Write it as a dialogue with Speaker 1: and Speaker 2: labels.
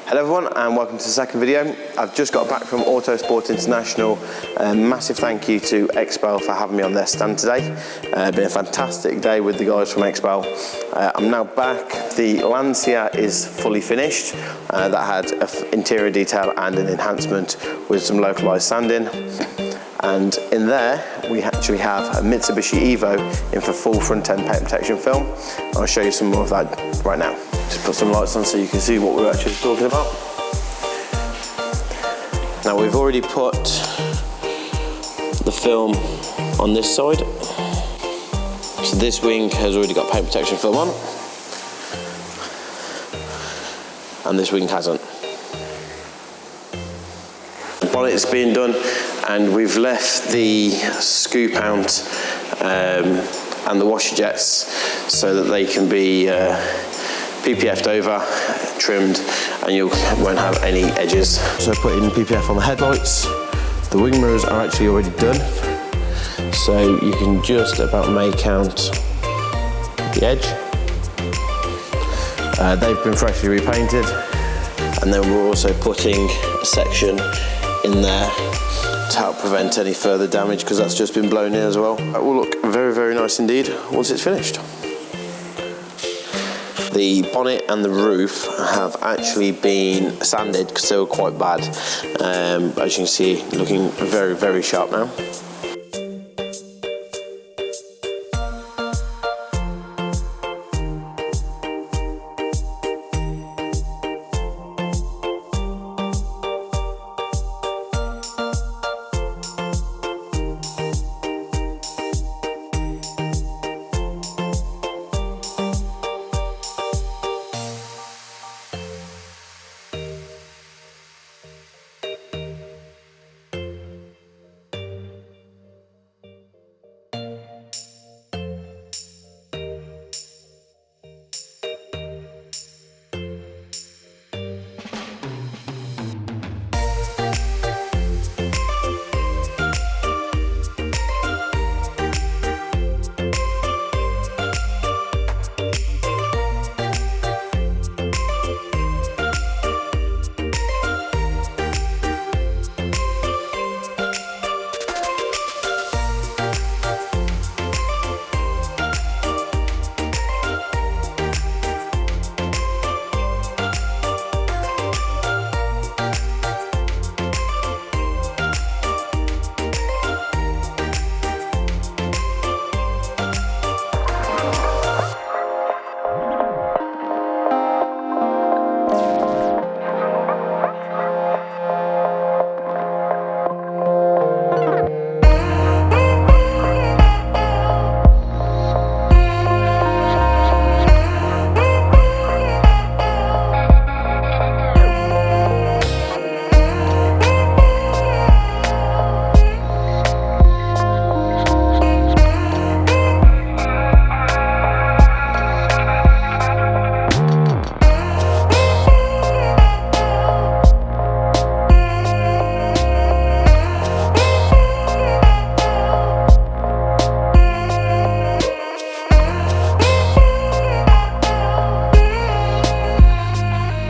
Speaker 1: Hello everyone and welcome to the second video. I've just got back from AutoSport International. Massive thank you to Expel for having me on their stand today. Been a fantastic day with the guys from Expel. I'm now back. The Lancia is fully finished. That had an interior detail and an enhancement with some localised sanding. And in there, we actually have a Mitsubishi Evo in for full front end paint protection film. I'll show you some more of that right now. Just put some lights on so you can see what we're actually talking about. Now we've already put the film on this side. So this wing has already got paint protection film on. And this wing hasn't. The bonnet is being done and we've left the scoop out and the washer jets so that they can be PPF'd over, trimmed, and you won't have any edges. So put in PPF on the headlights. The wing mirrors are actually already done, so you can just about make out the edge. They've been freshly repainted, and then we're also putting a section in there to help prevent any further damage because that's just been blown in as well. That will look very, very nice indeed once it's finished. The bonnet and the roof have actually been sanded because they were quite bad. As you can see, looking very, very sharp now.